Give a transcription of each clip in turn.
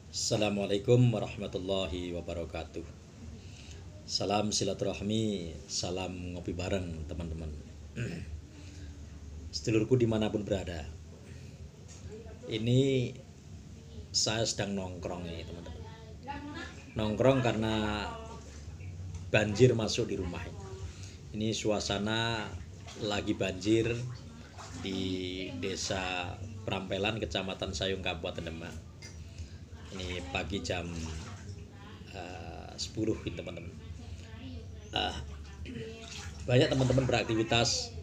Assalamualaikum warahmatullahi wabarakatuh. Salam silaturahmi, salam ngopi bareng teman-teman. Sedulurku dimanapun berada. Ini saya sedang nongkrong nih teman-teman. Nongkrong karena banjir masuk di rumah. Ini suasana lagi banjir di desa Prampelan, Kecamatan Sayung, Kabupaten Demak. Ini pagi jam 10 ini teman-teman. Uh, Banyak teman-teman beraktivitas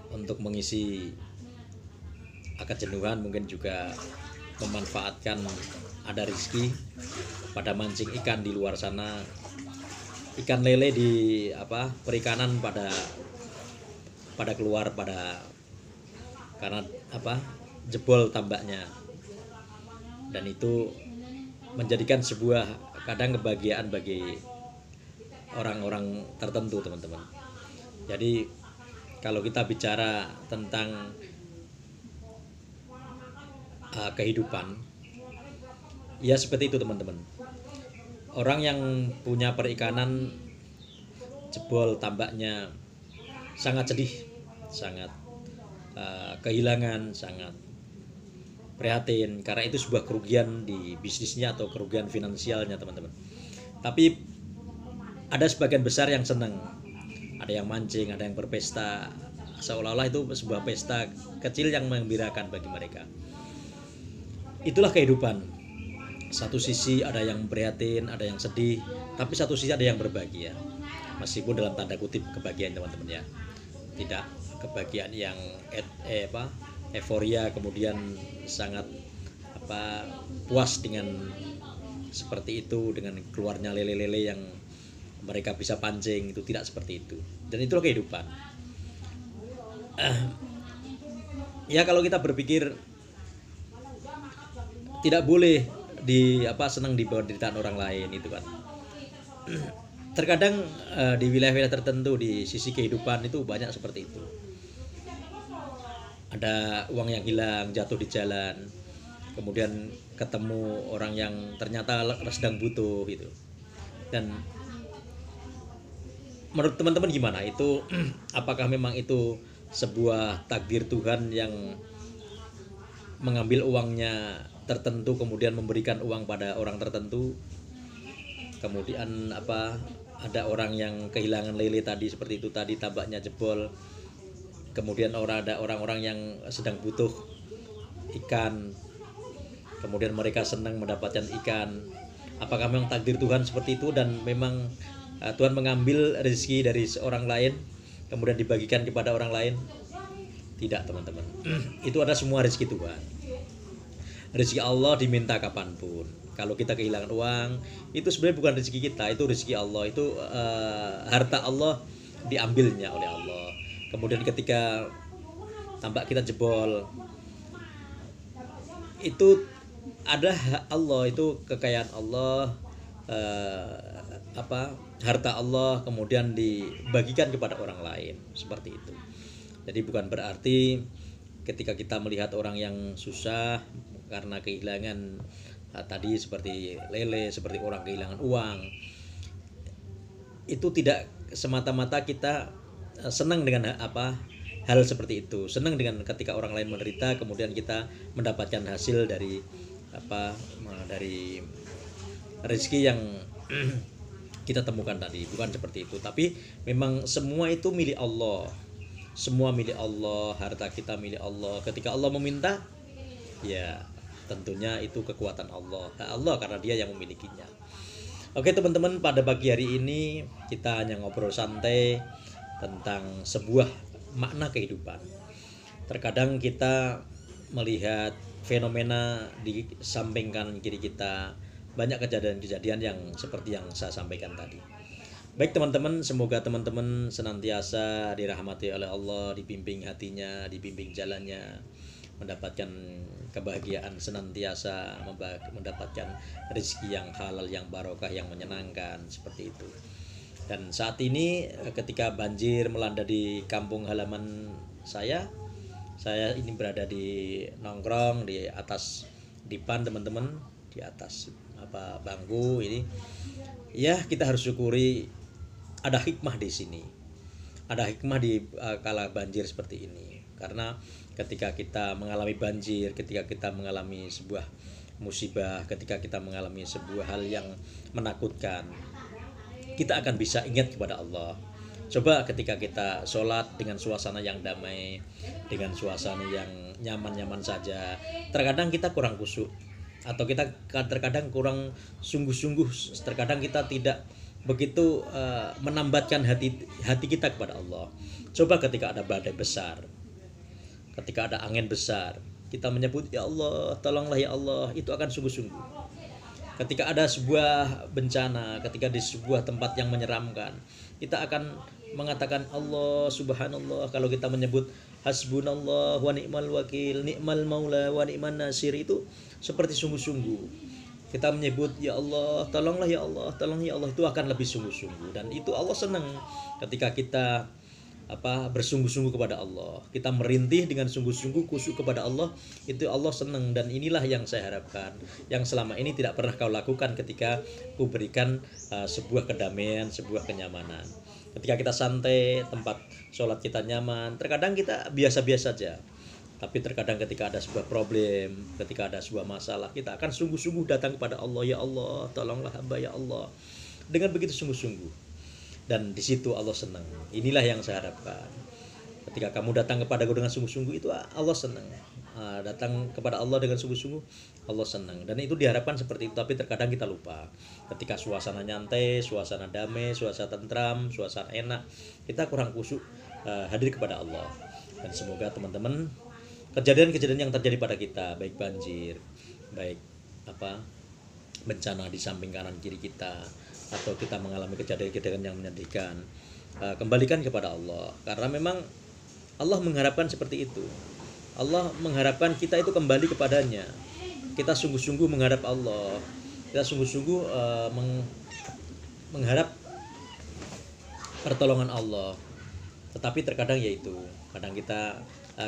untuk mengisi kejenuhan, mungkin juga memanfaatkan ada rezeki pada mancing ikan di luar sana, ikan lele di perikanan pada keluar karena jebol tambaknya, dan itu menjadikan sebuah kadang kebahagiaan bagi orang-orang tertentu teman-teman. Jadi kalau kita bicara tentang kehidupan, ya seperti itu teman-teman. Orang yang punya perikanan jebol tambaknya sangat sedih, sangat kehilangan, sangat prihatin karena itu sebuah kerugian di bisnisnya atau kerugian finansialnya teman-teman. Tapi ada sebagian besar yang senang, ada yang mancing, ada yang berpesta, seolah-olah itu sebuah pesta kecil yang menggembirakan bagi mereka. Itulah kehidupan. Satu sisi ada yang prihatin, ada yang sedih, tapi satu sisi ada yang berbahagia. Meskipun dalam tanda kutip kebahagiaan teman-teman ya, tidak kebahagiaan yang euforia kemudian sangat puas dengan seperti itu, dengan keluarnya lele-lele yang mereka bisa pancing, itu tidak seperti itu. Dan itulah kehidupan. Ya kalau kita berpikir tidak boleh senang di bawah penderitaan orang lain itu kan. Terkadang di wilayah-wilayah tertentu di sisi kehidupan itu banyak seperti itu. Ada uang yang hilang, jatuh di jalan, kemudian ketemu orang yang ternyata sedang butuh gitu. Dan menurut teman-teman gimana? Itu apakah memang itu sebuah takdir Tuhan yang mengambil uangnya tertentu kemudian memberikan uang pada orang tertentu? Kemudian ada orang yang kehilangan lele tadi seperti itu tadi, tambaknya jebol. Kemudian ada orang-orang yang sedang butuh ikan, kemudian mereka senang mendapatkan ikan. Apakah memang takdir Tuhan seperti itu dan memang Tuhan mengambil rezeki dari seorang lain kemudian dibagikan kepada orang lain? Tidak teman-teman. Itu ada semua rezeki Tuhan. Rezeki Allah diminta kapanpun. Kalau kita kehilangan uang, itu sebenarnya bukan rezeki kita, itu rezeki Allah. Itu harta Allah diambilnya oleh Allah. Kemudian ketika tambak kita jebol, itu ada Allah, itu kekayaan Allah, harta Allah kemudian dibagikan kepada orang lain, seperti itu. Jadi bukan berarti ketika kita melihat orang yang susah karena kehilangan tadi seperti lele, seperti orang kehilangan uang, itu tidak semata-mata kita senang dengan hal seperti itu. Senang dengan ketika orang lain menderita kemudian kita mendapatkan hasil dari dari rezeki yang kita temukan tadi. Bukan seperti itu, tapi memang semua itu milik Allah. Semua milik Allah, harta kita milik Allah. Ketika Allah meminta, ya tentunya itu kekuatan Allah. Allah karena Dia yang memilikinya. Oke teman-teman, pada pagi hari ini kita hanya ngobrol santai tentang sebuah makna kehidupan. Terkadang kita melihat fenomena di samping kanan kiri kita, banyak kejadian-kejadian yang seperti yang saya sampaikan tadi. Baik teman-teman, semoga teman-teman senantiasa dirahmati oleh Allah, dibimbing hatinya, dibimbing jalannya, mendapatkan kebahagiaan, senantiasa mendapatkan rezeki yang halal, yang barokah, yang menyenangkan, seperti itu. Dan saat ini ketika banjir melanda di kampung halaman saya ini berada di nongkrong di atas dipan teman-teman, di atas bangku ini, ya kita harus syukuri ada hikmah di sini. Ada hikmah di kala banjir seperti ini. Karena ketika kita mengalami banjir, ketika kita mengalami sebuah musibah, ketika kita mengalami sebuah hal yang menakutkan, kita akan bisa ingat kepada Allah. Coba ketika kita sholat dengan suasana yang damai, dengan suasana yang nyaman-nyaman saja, terkadang kita kurang khusyuk, atau kita terkadang kurang sungguh-sungguh, terkadang kita tidak begitu menambatkan hati kita kepada Allah. Coba ketika ada badai besar, ketika ada angin besar, kita menyebut ya Allah, tolonglah ya Allah, itu akan sungguh-sungguh. Ketika ada sebuah bencana, ketika di sebuah tempat yang menyeramkan, kita akan mengatakan Allah subhanallah. Kalau kita menyebut hasbunallah wa ni'mal wakil, ni'mal maula wa ni'man nasir, itu seperti sungguh-sungguh. Kita menyebut ya Allah, tolonglah ya Allah, tolong ya Allah, itu akan lebih sungguh-sungguh. Dan itu Allah senang ketika kita bersungguh-sungguh kepada Allah, kita merintih dengan sungguh-sungguh khusyuk kepada Allah, itu Allah senang. Dan inilah yang saya harapkan, yang selama ini tidak pernah kau lakukan ketika ku berikan sebuah kedamaian, sebuah kenyamanan. Ketika kita santai, tempat sholat kita nyaman, terkadang kita biasa-biasa saja, tapi terkadang ketika ada sebuah problem, ketika ada sebuah masalah, kita akan sungguh-sungguh datang kepada Allah, ya Allah, tolonglah hamba ya Allah, dengan begitu sungguh-sungguh. Dan di situ Allah senang. Inilah yang saya harapkan. Ketika kamu datang kepadaku dengan sungguh-sungguh, itu Allah senang. Datang kepada Allah dengan sungguh-sungguh, Allah senang. Dan itu diharapkan seperti itu. Tapi terkadang kita lupa. Ketika suasana nyantai, suasana damai, suasana tentram, suasana enak, kita kurang khusyuk hadir kepada Allah. Dan semoga teman-teman, kejadian-kejadian yang terjadi pada kita, baik banjir, baik bencana di samping kanan kiri kita, atau kita mengalami kejadian-kejadian yang menyedihkan, kembalikan kepada Allah. Karena memang Allah mengharapkan seperti itu. Allah mengharapkan kita itu kembali kepadanya. Kita sungguh-sungguh mengharap Allah. Kita sungguh-sungguh mengharap pertolongan Allah. Tetapi terkadang yaitu, kadang kita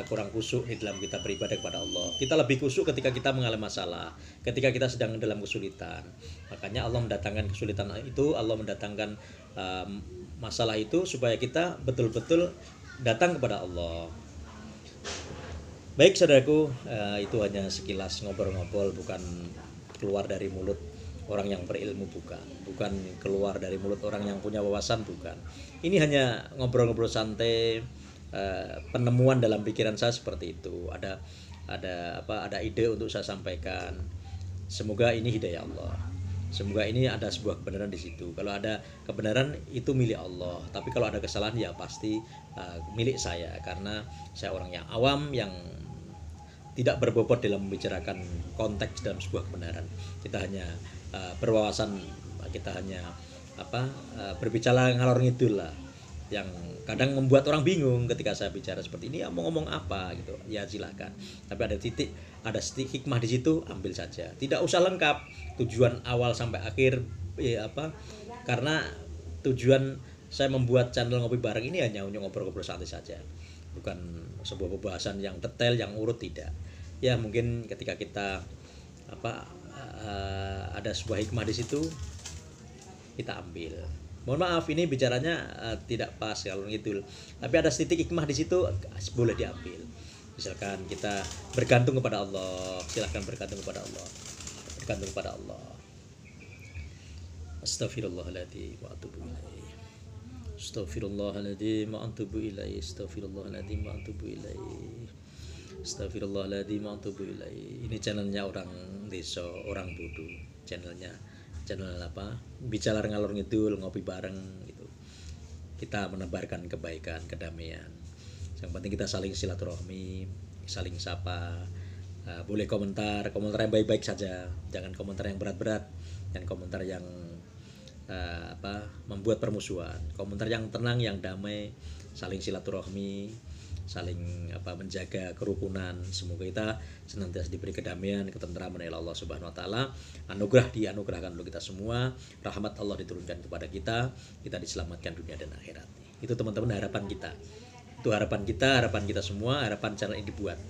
kurang khusyuk di dalam kita beribadah kepada Allah. Kita lebih khusyuk ketika kita mengalami masalah, ketika kita sedang dalam kesulitan. Makanya Allah mendatangkan kesulitan itu, Allah mendatangkan masalah itu supaya kita betul-betul datang kepada Allah. Baik saudaraku, itu hanya sekilas ngobrol-ngobrol, bukan keluar dari mulut orang yang berilmu, bukan keluar dari mulut orang yang punya wawasan, bukan. Ini hanya ngobrol-ngobrol santai, penemuan dalam pikiran saya seperti itu. Ada ide untuk saya sampaikan. Semoga ini hidayah Allah. Semoga ini ada sebuah kebenaran di situ. Kalau ada kebenaran itu milik Allah, tapi kalau ada kesalahan ya pasti milik saya, karena saya orang yang awam yang tidak berbobot dalam membicarakan konteks dalam sebuah kebenaran. Kita hanya berwawasan, kita hanya berbicara ngalor ngidul lah, yang kadang membuat orang bingung ketika saya bicara seperti ini, mau ngomong apa gitu. Ya silakan. Tapi ada titik hikmah di situ, ambil saja. Tidak usah lengkap tujuan awal sampai akhir, karena tujuan saya membuat channel Ngopi Bareng ini hanya untuk ngobrol-ngobrol santai saja. Bukan sebuah pembahasan yang detail, yang urut, tidak. Ya mungkin ketika kita ada sebuah hikmah di situ, kita ambil. Mohon maaf ini bicaranya tidak pas kalau gitu. Tapi ada sedikit hikmah di situ, boleh diambil. Misalkan kita bergantung kepada Allah, silakan bergantung kepada Allah. Bergantung kepada Allah. Astaghfirullahaladzim wa atubu ilaih. Astaghfirullahaladzim wa atubu ilaih. Astaghfirullahaladzim wa atubu ilaih. Astaghfirullahaladzim wa atubu ilaih. Ini channelnya orang desa, orang bodoh. Channel bicara ngalor ngidul, ngopi bareng gitu. Kita menebarkan kebaikan, kedamaian. Yang penting kita saling silaturahmi, saling sapa. Boleh komentar yang baik-baik saja, jangan komentar yang berat-berat, dan komentar yang membuat permusuhan. Komentar yang tenang, yang damai, saling silaturahmi, saling menjaga kerukunan. Semoga kita senantiasa diberi kedamaian, ketentraman oleh Allah Subhanahu wa taala. Anugerah dianugerahkan untuk kita semua, rahmat Allah diturunkan kepada kita diselamatkan dunia dan akhirat. Itu teman-teman harapan kita. Itu harapan kita semua, harapan channel ini dibuat.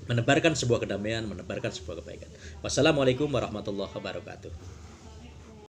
menebarkan sebuah kedamaian, menebarkan sebuah kebaikan. Wassalamualaikum warahmatullahi wabarakatuh.